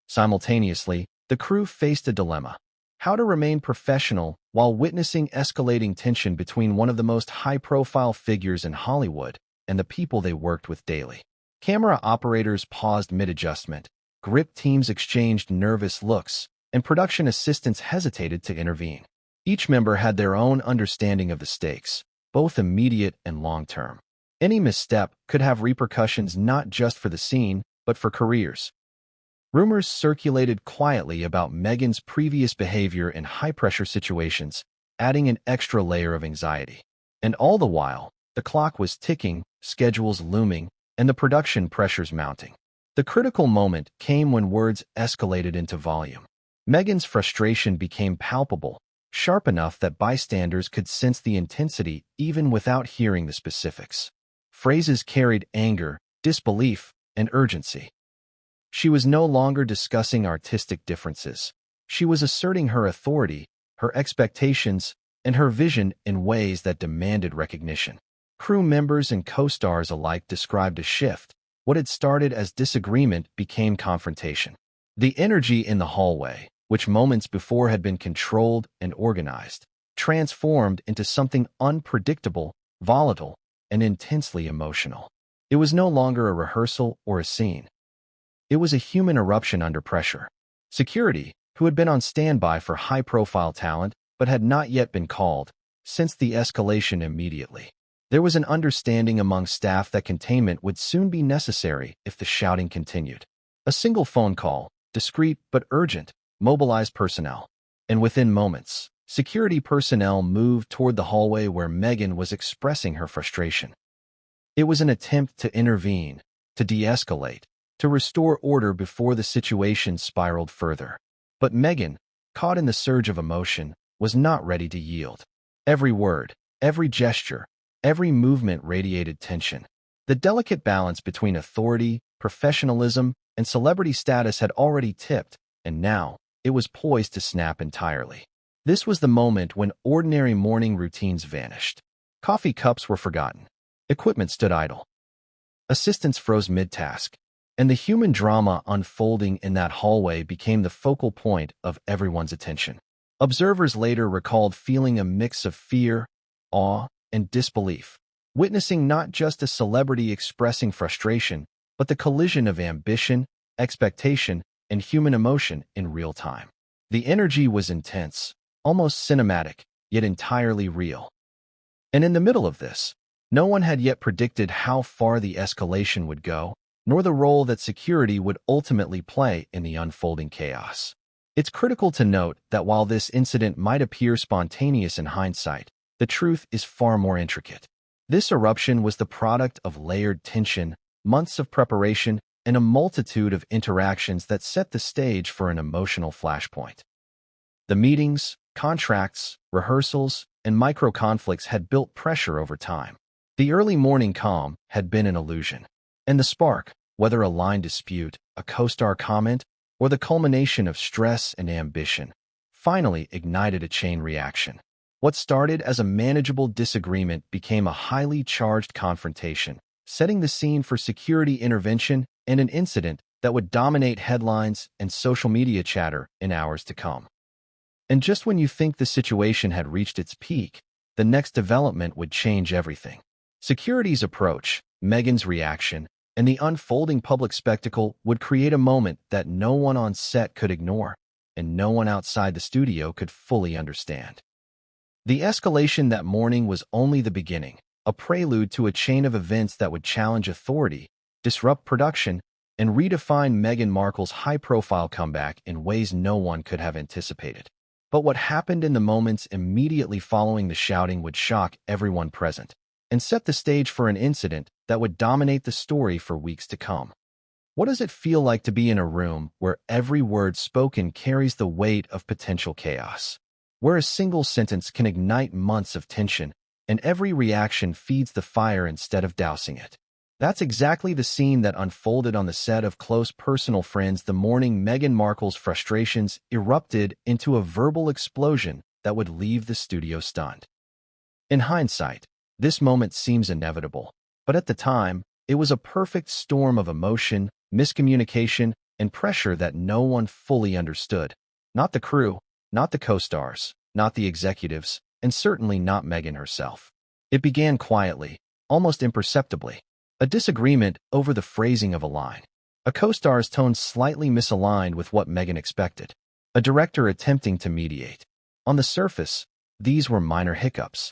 Simultaneously, the crew faced a dilemma: how to remain professional while witnessing escalating tension between one of the most high-profile figures in Hollywood and the people they worked with daily. Camera operators paused mid-adjustment, grip teams exchanged nervous looks, and production assistants hesitated to intervene. Each member had their own understanding of the stakes, both immediate and long-term. Any misstep could have repercussions not just for the scene, but for careers. Rumors circulated quietly about Meghan's previous behavior in high-pressure situations, adding an extra layer of anxiety. And all the while, the clock was ticking, schedules looming, and the production pressures mounting. The critical moment came when words escalated into volume. Meghan's frustration became palpable, sharp enough that bystanders could sense the intensity even without hearing the specifics. Phrases carried anger, disbelief, and urgency. She was no longer discussing artistic differences. She was asserting her authority, her expectations, and her vision in ways that demanded recognition. Crew members and co-stars alike described a shift. What had started as disagreement became confrontation. The energy in the hallway, which moments before had been controlled and organized, transformed into something unpredictable, volatile, and intensely emotional. It was no longer a rehearsal or a scene. It was a human eruption under pressure. Security, who had been on standby for high-profile talent but had not yet been called, sensed the escalation immediately. There was an understanding among staff that containment would soon be necessary if the shouting continued. A single phone call, discreet but urgent, mobilized personnel. And within moments, security personnel moved toward the hallway where Meghan was expressing her frustration. It was an attempt to intervene, to de-escalate, to restore order before the situation spiraled further. But Meghan, caught in the surge of emotion, was not ready to yield. Every word, every gesture, every movement radiated tension. The delicate balance between authority, professionalism, and celebrity status had already tipped, and now it was poised to snap entirely. This was the moment when ordinary morning routines vanished. Coffee cups were forgotten. Equipment stood idle. Assistants froze mid-task. And the human drama unfolding in that hallway became the focal point of everyone's attention. Observers later recalled feeling a mix of fear, awe, and disbelief, witnessing not just a celebrity expressing frustration, but the collision of ambition, expectation, and human emotion in real time. The energy was intense, almost cinematic, yet entirely real. And in the middle of this, no one had yet predicted how far the escalation would go, nor the role that security would ultimately play in the unfolding chaos. It's critical to note that while this incident might appear spontaneous in hindsight, the truth is far more intricate. This eruption was the product of layered tension, months of preparation, and a multitude of interactions that set the stage for an emotional flashpoint. The meetings, contracts, rehearsals, and micro-conflicts had built pressure over time. The early morning calm had been an illusion. And the spark, whether a line dispute, a co-star comment, or the culmination of stress and ambition, finally ignited a chain reaction. What started as a manageable disagreement became a highly charged confrontation, setting the scene for security intervention and an incident that would dominate headlines and social media chatter in hours to come. And just when you think the situation had reached its peak, the next development would change everything. Security's approach, Meghan's reaction, and the unfolding public spectacle would create a moment that no one on set could ignore, and no one outside the studio could fully understand. The escalation that morning was only the beginning, a prelude to a chain of events that would challenge authority, disrupt production, and redefined Meghan Markle's high-profile comeback in ways no one could have anticipated. But what happened in the moments immediately following the shouting would shock everyone present and set the stage for an incident that would dominate the story for weeks to come. What does it feel like to be in a room where every word spoken carries the weight of potential chaos? Where a single sentence can ignite months of tension and every reaction feeds the fire instead of dousing it? That's exactly the scene that unfolded on the set of Close Personal Friends the morning Meghan Markle's frustrations erupted into a verbal explosion that would leave the studio stunned. In hindsight, this moment seems inevitable, but at the time, it was a perfect storm of emotion, miscommunication, and pressure that no one fully understood. Not the crew, not the co-stars, not the executives, and certainly not Meghan herself. It began quietly, almost imperceptibly. A disagreement over the phrasing of a line. A co-star's tone slightly misaligned with what Meghan expected. A director attempting to mediate. On the surface, these were minor hiccups.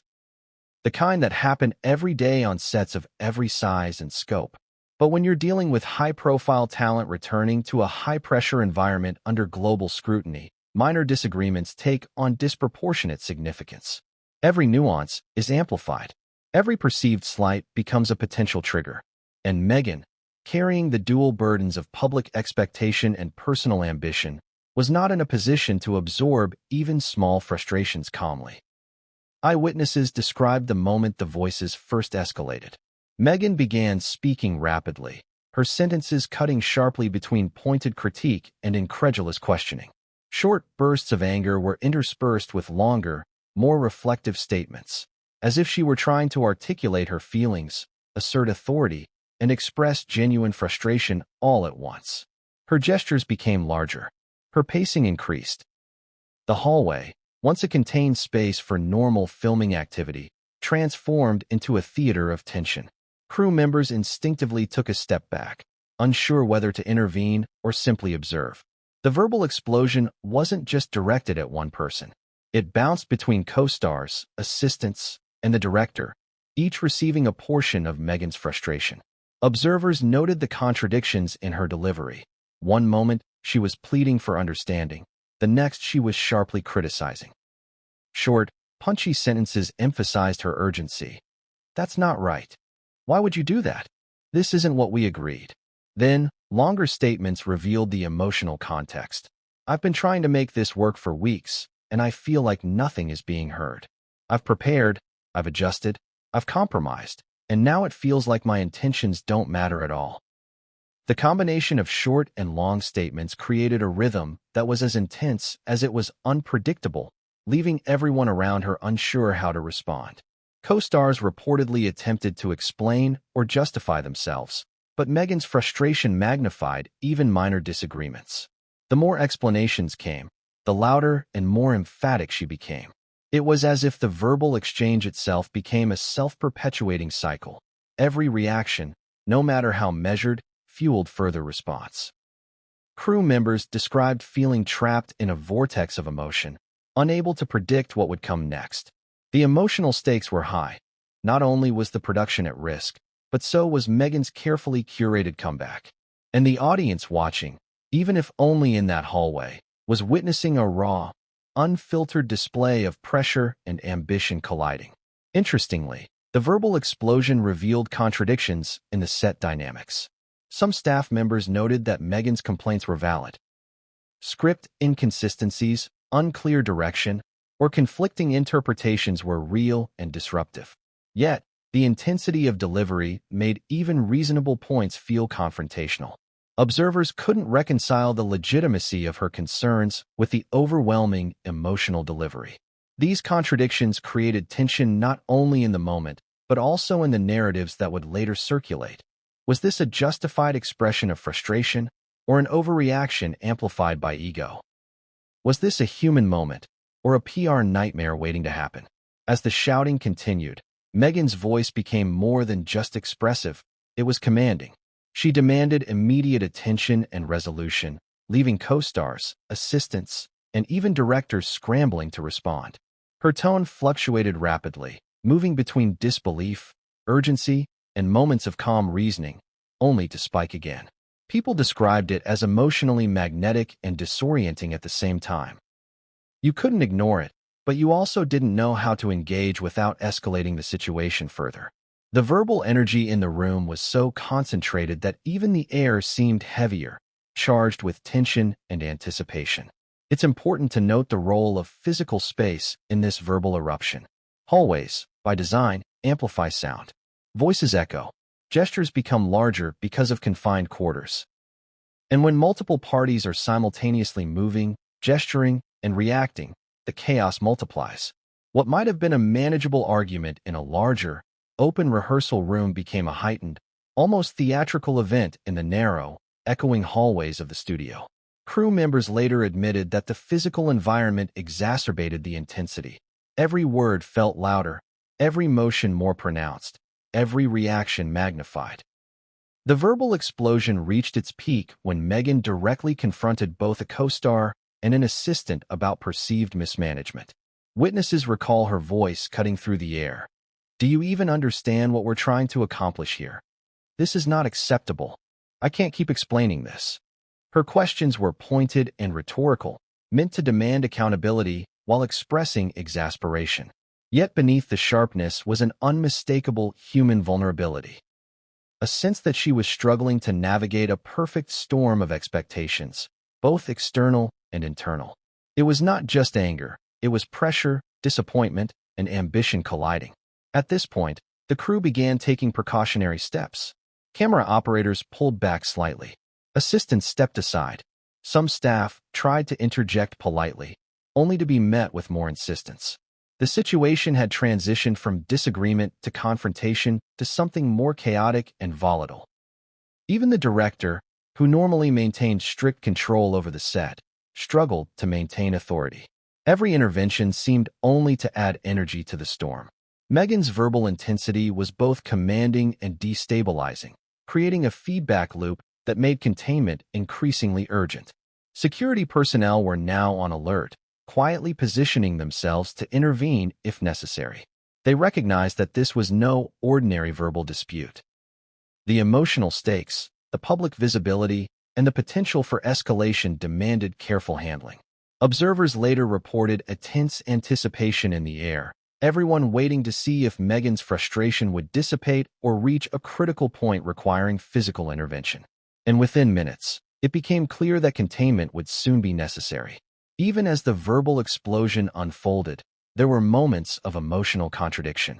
The kind that happen every day on sets of every size and scope. But when you're dealing with high-profile talent returning to a high-pressure environment under global scrutiny, minor disagreements take on disproportionate significance. Every nuance is amplified. Every perceived slight becomes a potential trigger. And Meghan, carrying the dual burdens of public expectation and personal ambition, was not in a position to absorb even small frustrations calmly. Eyewitnesses described the moment the voices first escalated. Meghan began speaking rapidly, her sentences cutting sharply between pointed critique and incredulous questioning. Short bursts of anger were interspersed with longer, more reflective statements, as if she were trying to articulate her feelings, assert authority, and express genuine frustration all at once. Her gestures became larger. Her pacing increased. The hallway, once a contained space for normal filming activity, transformed into a theater of tension. Crew members instinctively took a step back, unsure whether to intervene or simply observe. The verbal explosion wasn't just directed at one person. It bounced between co-stars, assistants, and the director, each receiving a portion of Meghan's frustration. Observers noted the contradictions in her delivery. One moment, she was pleading for understanding. The next, she was sharply criticizing. Short, punchy sentences emphasized her urgency. "That's not right. Why would you do that? This isn't what we agreed." Then, longer statements revealed the emotional context. "I've been trying to make this work for weeks, and I feel like nothing is being heard. I've prepared, I've adjusted, I've compromised, and now it feels like my intentions don't matter at all." The combination of short and long statements created a rhythm that was as intense as it was unpredictable, leaving everyone around her unsure how to respond. Co-stars reportedly attempted to explain or justify themselves, but Meghan's frustration magnified even minor disagreements. The more explanations came, the louder and more emphatic she became. It was as if the verbal exchange itself became a self-perpetuating cycle. Every reaction, no matter how measured, fueled further response. Crew members described feeling trapped in a vortex of emotion, unable to predict what would come next. The emotional stakes were high. Not only was the production at risk, but so was Meghan's carefully curated comeback. And the audience watching, even if only in that hallway, was witnessing a raw, unfiltered display of pressure and ambition colliding. Interestingly, the verbal explosion revealed contradictions in the set dynamics. Some staff members noted that Meghan's complaints were valid. Script inconsistencies, unclear direction, or conflicting interpretations were real and disruptive. Yet, the intensity of delivery made even reasonable points feel confrontational. Observers couldn't reconcile the legitimacy of her concerns with the overwhelming emotional delivery. These contradictions created tension not only in the moment, but also in the narratives that would later circulate. Was this a justified expression of frustration, or an overreaction amplified by ego? Was this a human moment, or a PR nightmare waiting to happen? As the shouting continued, Meghan's voice became more than just expressive, it was commanding. She demanded immediate attention and resolution, leaving co-stars, assistants, and even directors scrambling to respond. Her tone fluctuated rapidly, moving between disbelief, urgency, and moments of calm reasoning, only to spike again. People described it as emotionally magnetic and disorienting at the same time. You couldn't ignore it, but you also didn't know how to engage without escalating the situation further. The verbal energy in the room was so concentrated that even the air seemed heavier, charged with tension and anticipation. It's important to note the role of physical space in this verbal eruption. Hallways, by design, amplify sound. Voices echo. Gestures become larger because of confined quarters. And when multiple parties are simultaneously moving, gesturing, and reacting, the chaos multiplies. What might have been a manageable argument in a larger, open rehearsal room became a heightened, almost theatrical event in the narrow, echoing hallways of the studio. Crew members later admitted that the physical environment exacerbated the intensity. Every word felt louder, every motion more pronounced, every reaction magnified. The verbal explosion reached its peak when Meghan directly confronted both a co-star and an assistant about perceived mismanagement. Witnesses recall her voice cutting through the air. "Do you even understand what we're trying to accomplish here? This is not acceptable. I can't keep explaining this." Her questions were pointed and rhetorical, meant to demand accountability while expressing exasperation. Yet beneath the sharpness was an unmistakable human vulnerability. A sense that she was struggling to navigate a perfect storm of expectations, both external and internal. It was not just anger, it was pressure, disappointment, and ambition colliding. At this point, the crew began taking precautionary steps. Camera operators pulled back slightly. Assistants stepped aside. Some staff tried to interject politely, only to be met with more insistence. The situation had transitioned from disagreement to confrontation to something more chaotic and volatile. Even the director, who normally maintained strict control over the set, struggled to maintain authority. Every intervention seemed only to add energy to the storm. Meghan's verbal intensity was both commanding and destabilizing, creating a feedback loop that made containment increasingly urgent. Security personnel were now on alert, quietly positioning themselves to intervene if necessary. They recognized that this was no ordinary verbal dispute. The emotional stakes, the public visibility, and the potential for escalation demanded careful handling. Observers later reported a tense anticipation in the air, everyone waiting to see if Meghan's frustration would dissipate or reach a critical point requiring physical intervention. And within minutes, it became clear that containment would soon be necessary. Even as the verbal explosion unfolded, there were moments of emotional contradiction.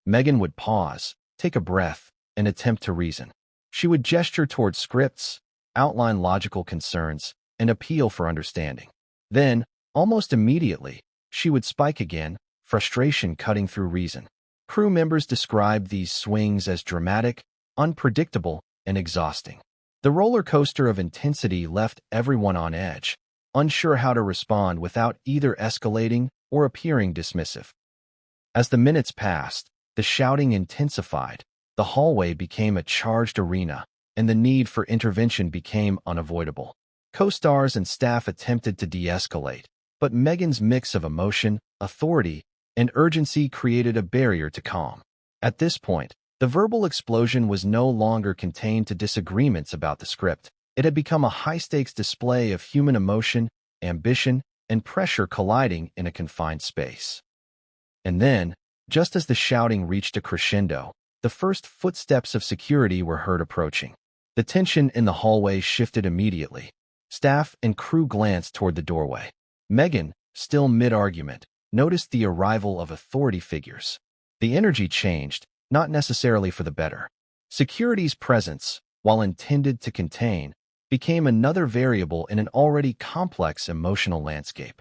Meghan would pause, take a breath, and attempt to reason. She would gesture toward scripts, outline logical concerns, and appeal for understanding. Then, almost immediately, she would spike again, frustration cutting through reason. Crew members described these swings as dramatic, unpredictable, and exhausting. The roller coaster of intensity left everyone on edge, unsure how to respond without either escalating or appearing dismissive. As the minutes passed, the shouting intensified, the hallway became a charged arena, and the need for intervention became unavoidable. Co-stars and staff attempted to de-escalate, but Meghan's mix of emotion, authority, and urgency created a barrier to calm. At this point, the verbal explosion was no longer contained to disagreements about the script. It had become a high-stakes display of human emotion, ambition, and pressure colliding in a confined space. And then, just as the shouting reached a crescendo, the first footsteps of security were heard approaching. The tension in the hallway shifted immediately. Staff and crew glanced toward the doorway. Meghan, still mid-argument, noticed the arrival of authority figures. The energy changed, not necessarily for the better. Security's presence, while intended to contain, became another variable in an already complex emotional landscape.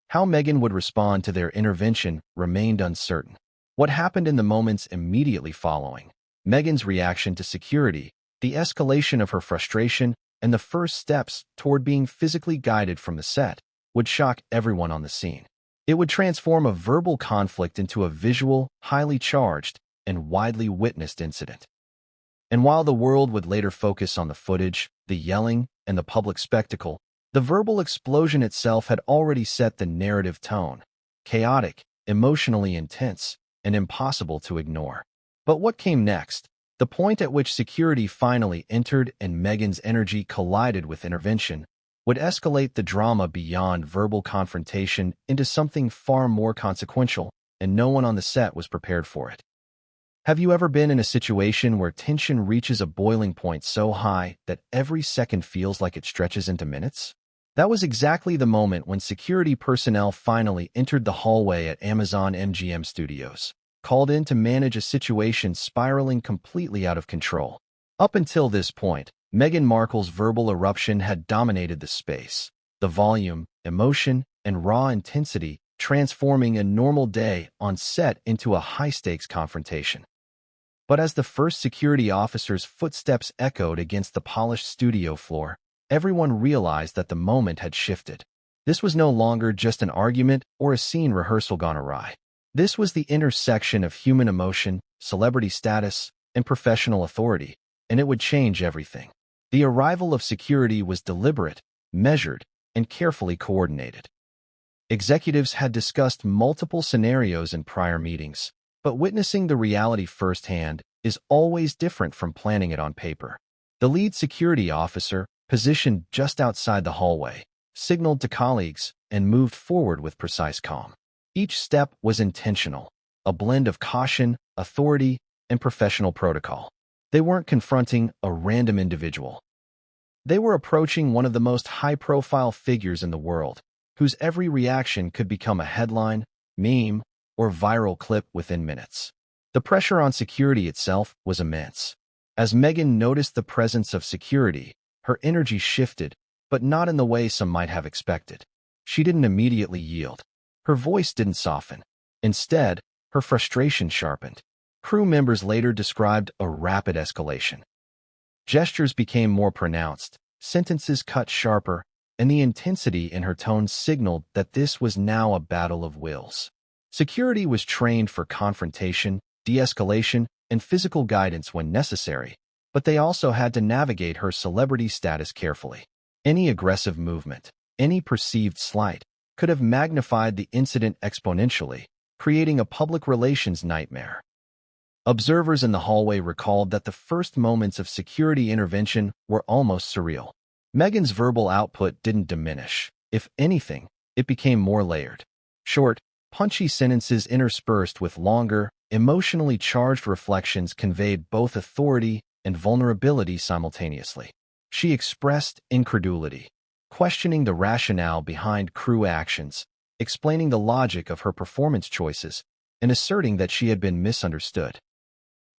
How Meghan would respond to their intervention remained uncertain. What happened in the moments immediately following, Meghan's reaction to security, the escalation of her frustration, and the first steps toward being physically guided from the set, would shock everyone on the scene. It would transform a verbal conflict into a visual, highly charged, and widely witnessed incident. And while the world would later focus on the footage, the yelling, and the public spectacle, the verbal explosion itself had already set the narrative tone: chaotic, emotionally intense, and impossible to ignore. But what came next? The point at which security finally entered and Meghan's energy collided with intervention would escalate the drama beyond verbal confrontation into something far more consequential, and no one on the set was prepared for it. Have you ever been in a situation where tension reaches a boiling point so high that every second feels like it stretches into minutes? That was exactly the moment when security personnel finally entered the hallway at Amazon MGM Studios, called in to manage a situation spiraling completely out of control. Up until this point, Meghan Markle's verbal eruption had dominated the space, the volume, emotion, and raw intensity transforming a normal day on set into a high-stakes confrontation. But as the first security officer's footsteps echoed against the polished studio floor, everyone realized that the moment had shifted. This was no longer just an argument or a scene rehearsal gone awry. This was the intersection of human emotion, celebrity status, and professional authority, and it would change everything. The arrival of security was deliberate, measured, and carefully coordinated. Executives had discussed multiple scenarios in prior meetings, but witnessing the reality firsthand is always different from planning it on paper. The lead security officer, positioned just outside the hallway, signaled to colleagues and moved forward with precise calm. Each step was intentional, a blend of caution, authority, and professional protocol. They weren't confronting a random individual. They were approaching one of the most high-profile figures in the world, whose every reaction could become a headline, meme, or viral clip within minutes. The pressure on security itself was immense. As Meghan noticed the presence of security, her energy shifted, but not in the way some might have expected. She didn't immediately yield. Her voice didn't soften. Instead, her frustration sharpened. Crew members later described a rapid escalation. Gestures became more pronounced, sentences cut sharper, and the intensity in her tone signaled that this was now a battle of wills. Security was trained for confrontation, de-escalation, and physical guidance when necessary, but they also had to navigate her celebrity status carefully. Any aggressive movement, any perceived slight, could have magnified the incident exponentially, creating a public relations nightmare. Observers in the hallway recalled that the first moments of security intervention were almost surreal. Meghan's verbal output didn't diminish. If anything, it became more layered. Short, punchy sentences interspersed with longer, emotionally charged reflections conveyed both authority and vulnerability simultaneously. She expressed incredulity, questioning the rationale behind crew actions, explaining the logic of her performance choices, and asserting that she had been misunderstood.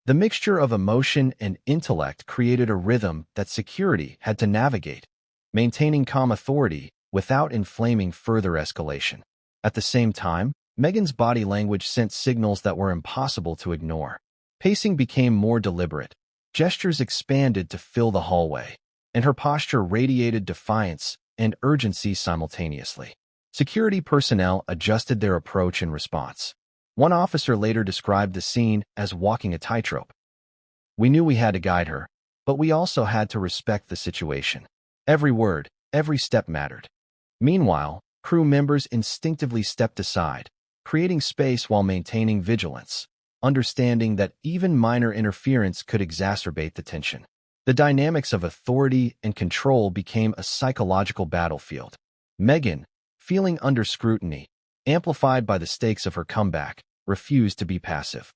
The mixture of emotion and intellect created a rhythm that security had to navigate, maintaining calm authority without inflaming further escalation. At the same time, Meghan's body language sent signals that were impossible to ignore. Pacing became more deliberate. Gestures expanded to fill the hallway, and her posture radiated defiance and urgency simultaneously. Security personnel adjusted their approach in response. One officer later described the scene as walking a tightrope. We knew we had to guide her, but we also had to respect the situation. Every word, every step mattered. Meanwhile, crew members instinctively stepped aside, creating space while maintaining vigilance, understanding that even minor interference could exacerbate the tension. The dynamics of authority and control became a psychological battlefield. Meghan, feeling under scrutiny, amplified by the stakes of her comeback, refused to be passive.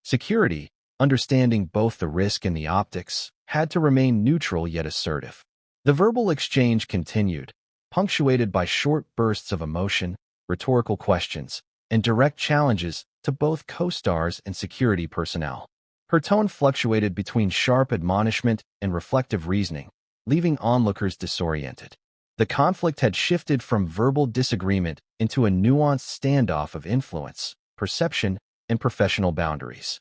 Security, understanding both the risk and the optics, had to remain neutral yet assertive. The verbal exchange continued, punctuated by short bursts of emotion, rhetorical questions, and direct challenges to both co-stars and security personnel. Her tone fluctuated between sharp admonishment and reflective reasoning, leaving onlookers disoriented. The conflict had shifted from verbal disagreement into a nuanced standoff of influence, perception, and professional boundaries.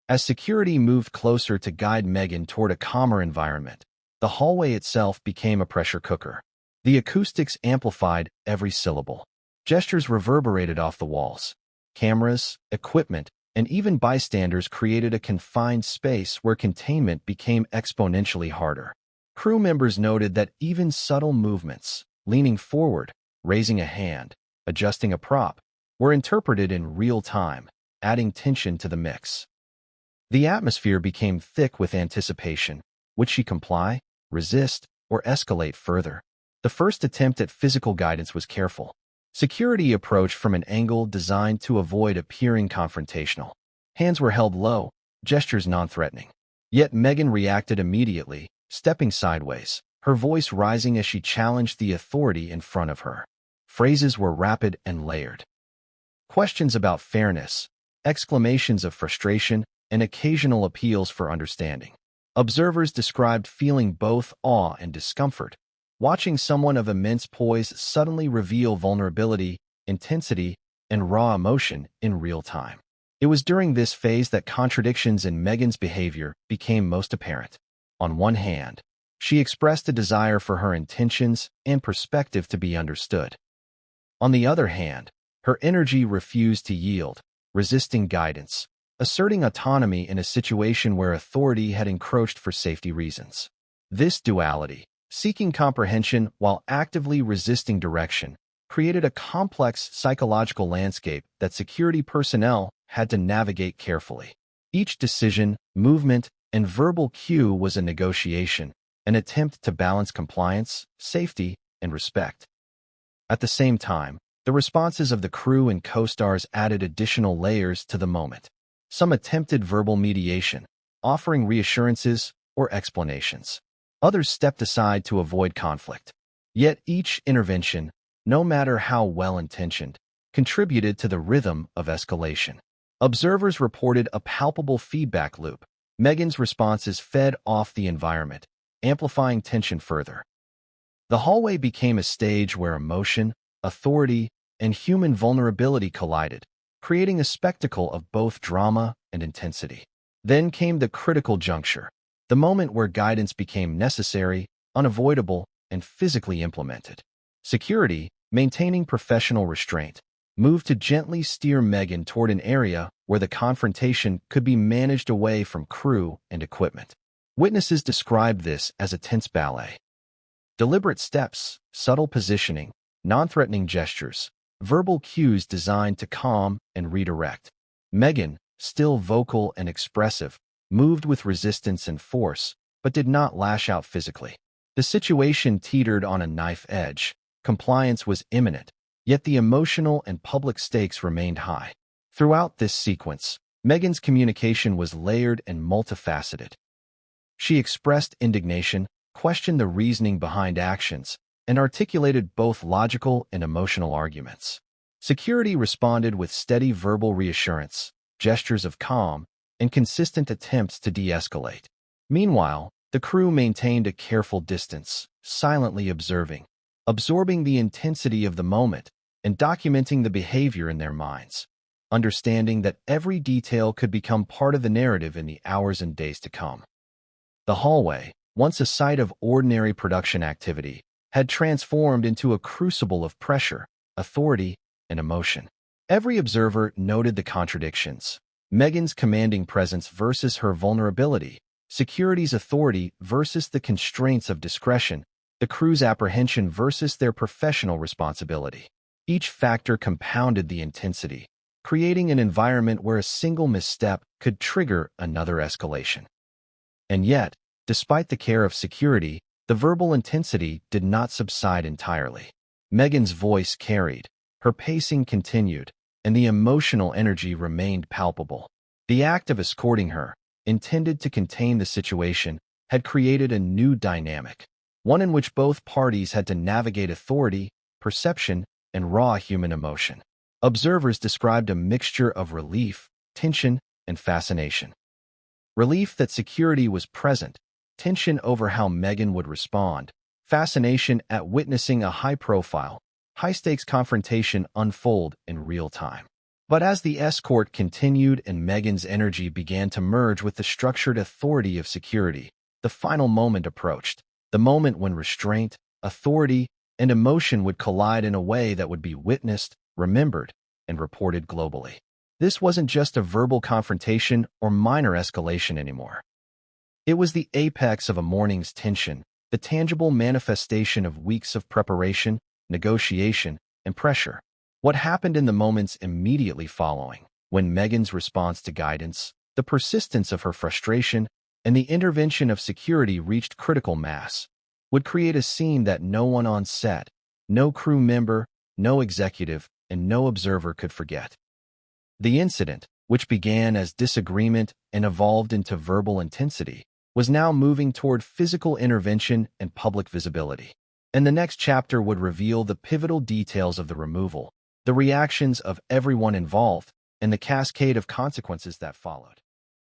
As security moved closer to guide Meghan toward a calmer environment, the hallway itself became a pressure cooker. The acoustics amplified every syllable. Gestures reverberated off the walls. Cameras, equipment, and even bystanders created a confined space where containment became exponentially harder. Crew members noted that even subtle movements, leaning forward, raising a hand, adjusting a prop, were interpreted in real time, adding tension to the mix. The atmosphere became thick with anticipation. Would she comply, resist, or escalate further? The first attempt at physical guidance was careful. Security approached from an angle designed to avoid appearing confrontational. Hands were held low, gestures non-threatening. Yet Meghan reacted immediately, stepping sideways, her voice rising as she challenged the authority in front of her. Phrases were rapid and layered. Questions about fairness, exclamations of frustration, and occasional appeals for understanding. Observers described feeling both awe and discomfort, watching someone of immense poise suddenly reveal vulnerability, intensity, and raw emotion in real time. It was during this phase that contradictions in Meghan's behavior became most apparent. On one hand, she expressed a desire for her intentions and perspective to be understood. On the other hand, her energy refused to yield, resisting guidance, asserting autonomy in a situation where authority had encroached for safety reasons. This duality, seeking comprehension while actively resisting direction, created a complex psychological landscape that security personnel had to navigate carefully. Each decision, movement, and verbal cue was a negotiation, an attempt to balance compliance, safety, and respect. At the same time, the responses of the crew and co-stars added additional layers to the moment. Some attempted verbal mediation, offering reassurances or explanations. Others stepped aside to avoid conflict. Yet each intervention, no matter how well-intentioned, contributed to the rhythm of escalation. Observers reported a palpable feedback loop. Meghan's responses fed off the environment, amplifying tension further. The hallway became a stage where emotion, authority, and human vulnerability collided, creating a spectacle of both drama and intensity. Then came the critical juncture, the moment where guidance became necessary, unavoidable, and physically implemented. Security, maintaining professional restraint, moved to gently steer Meghan toward an area where the confrontation could be managed away from crew and equipment. Witnesses described this as a tense ballet. Deliberate steps, subtle positioning, non-threatening gestures, verbal cues designed to calm and redirect. Meghan, still vocal and expressive, moved with resistance and force, but did not lash out physically. The situation teetered on a knife edge. Compliance was imminent, yet the emotional and public stakes remained high. Throughout this sequence, Meghan's communication was layered and multifaceted. She expressed indignation, questioned the reasoning behind actions, and articulated both logical and emotional arguments. Security responded with steady verbal reassurance, gestures of calm, and consistent attempts to de-escalate. Meanwhile, the crew maintained a careful distance, silently absorbing the intensity of the moment and documenting the behavior in their minds, understanding that every detail could become part of the narrative in the hours and days to come. The hallway, once a site of ordinary production activity, had transformed into a crucible of pressure, authority, and emotion. Every observer noted the contradictions. Meghan's commanding presence versus her vulnerability, security's authority versus the constraints of discretion, the crew's apprehension versus their professional responsibility. Each factor compounded the intensity, creating an environment where a single misstep could trigger another escalation. And yet, despite the care of security, the verbal intensity did not subside entirely. Meghan's voice carried, her pacing continued, and the emotional energy remained palpable. The act of escorting her, intended to contain the situation, had created a new dynamic, one in which both parties had to navigate authority, perception, and raw human emotion. Observers described a mixture of relief, tension, and fascination. Relief that security was present, tension over how Meghan would respond, fascination at witnessing a high-profile, high-stakes confrontation unfold in real time. But as the escort continued and Meghan's energy began to merge with the structured authority of security, the final moment approached, the moment when restraint, authority, and emotion would collide in a way that would be witnessed, remembered, and reported globally. This wasn't just a verbal confrontation or minor escalation anymore. It was the apex of a morning's tension, the tangible manifestation of weeks of preparation, negotiation, and pressure. What happened in the moments immediately following, when Meghan's response to guidance, the persistence of her frustration, and the intervention of security reached critical mass, would create a scene that no one on set, no crew member, no executive, and no observer could forget. The incident, which began as disagreement and evolved into verbal intensity, was now moving toward physical intervention and public visibility. And the next chapter would reveal the pivotal details of the removal, the reactions of everyone involved, and the cascade of consequences that followed.